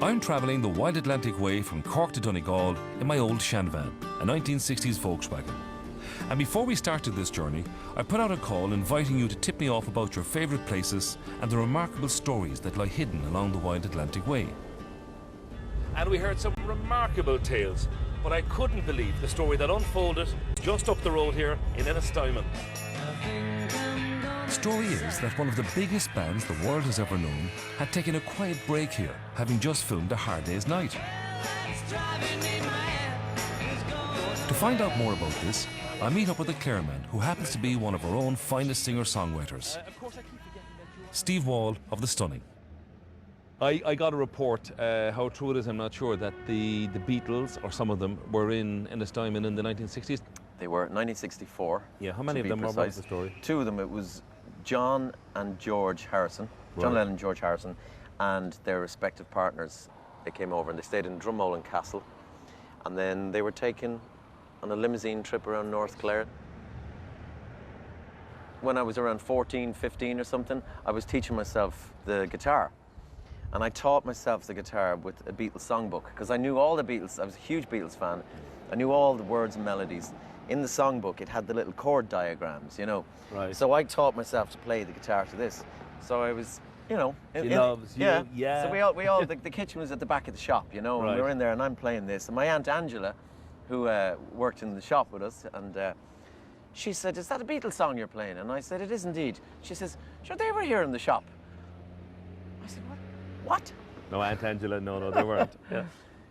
I'm travelling the wide Atlantic way from Cork to Donegal in my old Shanvan, a 1960s Volkswagen. And before we started this journey, I put out a call inviting you to tip me off about your favourite places and the remarkable stories that lie hidden along the wide Atlantic way. And we heard some remarkable tales, but I couldn't believe the story that unfolded just up the road here in Epstein. The story is that one of the biggest bands the world has ever known had taken a quiet break here, having just filmed A Hard Day's Night. To find out more about this, I meet up with a Clareman who happens to be one of our own finest singer-songwriters, Steve Wall of The Stunning. I got a report, how true it is I'm not sure, that the Beatles, or some of them, were in Epstein in the 1960s. They were 1964. Yeah, how many of them were? What was the story? Two of them, it was John and George Harrison, John Lennon and George Harrison, and their respective partners. They came over and they stayed in Drummolan Castle, and then they were taken on a limousine trip around North Clare. When I was around 14, 15 or something, I was teaching myself the guitar. And I taught myself the guitar with a Beatles songbook, because I knew all the Beatles. I was a huge Beatles fan. I knew all the words and melodies. In the songbook, it had the little chord diagrams, you know. Right. So I taught myself to play the guitar to this. So I was, you know. She loves you. Yeah. So we all the kitchen was at the back of the shop, you know, and we were in there and I'm playing this. And my Aunt Angela, who worked in the shop with us, and she said, "Is that a Beatles song you're playing?" And I said, "It is indeed." She says, "Sure, they were here in the shop." I said, "What?" No, Aunt Angela, no, they weren't. Yeah.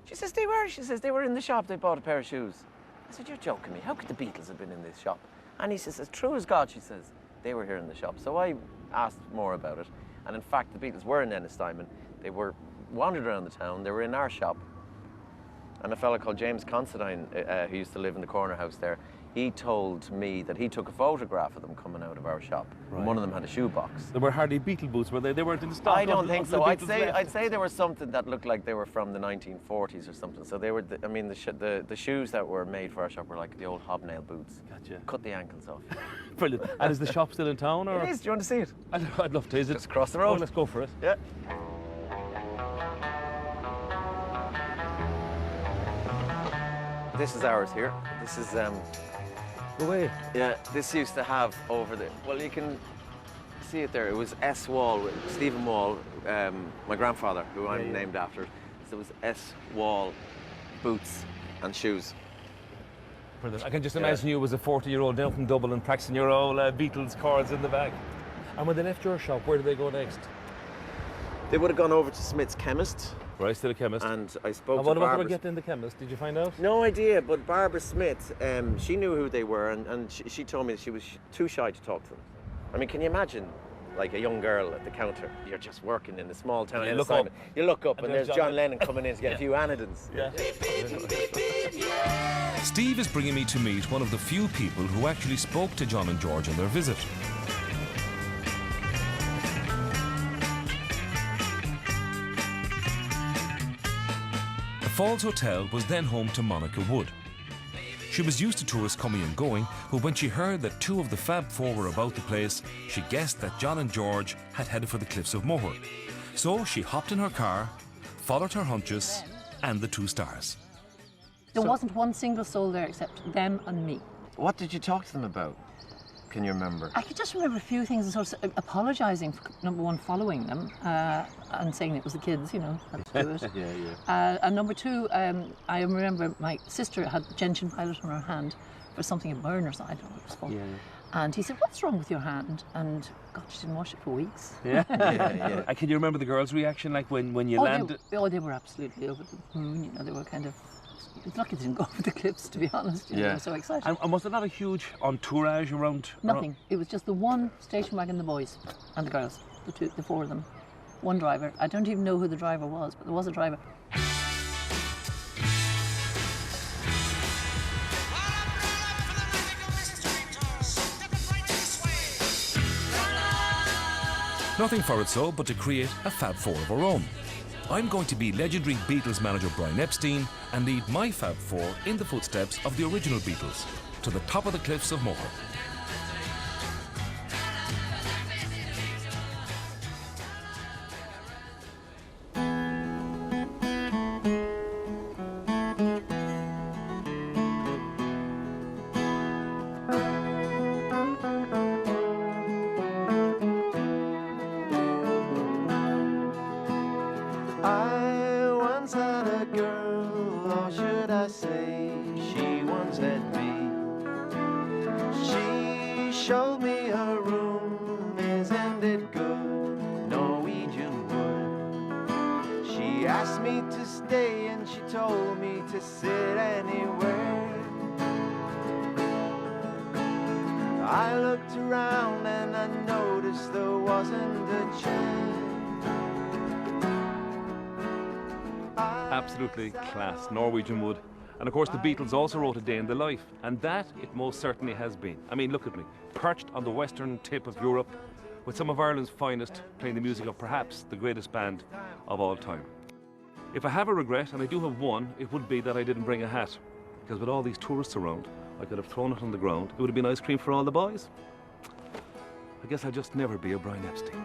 She says, "They were." She says, "They were in the shop. They bought a pair of shoes." I said, "You're joking me. How could the Beatles have been in this shop?" And he says, "As true as God," she says, "they were here in the shop." So I asked more about it. And in fact, the Beatles were in Epstein. They were wandered around the town. They were in our shop. And a fellow called James Considine, who used to live in the corner house there, he told me that he took a photograph of them coming out of our shop. Right. And one of them had a shoebox. They were hardly Beatle boots, were they? They weren't in the stock. I don't think so. I'd say there was something that looked like they were from the 1940s or something. So they were. The shoes that were made for our shop were like the old hobnail boots. Gotcha. Cut the ankles off. Brilliant. And is the shop still in town, or? It is. Do you want to see it? I'd love to. Is it just across the road? Oh, let's go for it. Yeah. This is ours here. This is Go away. Yeah, this used to have over the, well, you can see it there. It was S. Wall, Stephen Wall, my grandfather, who I'm named after. So it was S. Wall boots and shoes. Brilliant. I can just imagine you as a 40-year-old down from Dublin practicing your old Beatles chords in the back. And when they left your shop, where did they go next? They would have gone over to Smith's Chemist. Right, still a chemist. And I spoke to what Barbara. about they were getting in the chemist? Did you find out? No idea, but Barbara Smith, she knew who they were, and she told me that she was too shy to talk to them. I mean, can you imagine, like a young girl at the counter? You're just working in a small town. You look up. You look up, and there's John Lennon coming in to get a few anodins. Yeah. Steve is bringing me to meet one of the few people who actually spoke to John and George on their visit. The Falls Hotel was then home to Monica Wood. She was used to tourists coming and going, but when she heard that two of the Fab Four were about the place, she guessed that John and George had headed for the cliffs of Moher. So she hopped in her car, followed her hunches, and the two stars. There wasn't one single soul there except them and me. What did you talk to them about? Can you remember? I could just remember a few things, sort of apologising for, number one, following them and saying it was the kids, you know, had to do it. And number two, I remember my sister had gentian violet on her hand for something, a burn or something, I don't know what it was called. And he said, "What's wrong with your hand?" And God, she didn't wash it for weeks. And can you remember the girls' reaction, like when you landed? They were absolutely over the moon, you know, they were kind of... It's lucky they didn't go over the cliffs, to be honest. You know, they were so excited. And was there not a huge entourage around? Nothing. It was just the one station wagon, the boys and the girls, the four of them. One driver. I don't even know who the driver was, but there was a driver. Nothing for it so but to create a Fab Four of our own. I'm going to be legendary Beatles manager Brian Epstein and lead my Fab Four in the footsteps of the original Beatles to the top of the cliffs of Moher. showed me her room, isn't it good? Norwegian wood. She asked me to stay and she told me to sit anywhere. I looked around and I noticed there wasn't a chair. Absolutely class, Norwegian wood. And of course the Beatles also wrote A Day in the Life, and that it most certainly has been. I mean, look at me, perched on the western tip of Europe with some of Ireland's finest, playing the music of perhaps the greatest band of all time. If I have a regret, and I do have one, it would be that I didn't bring a hat, because with all these tourists around, I could have thrown it on the ground. It would have been ice cream for all the boys. I guess I'll just never be a Brian Epstein.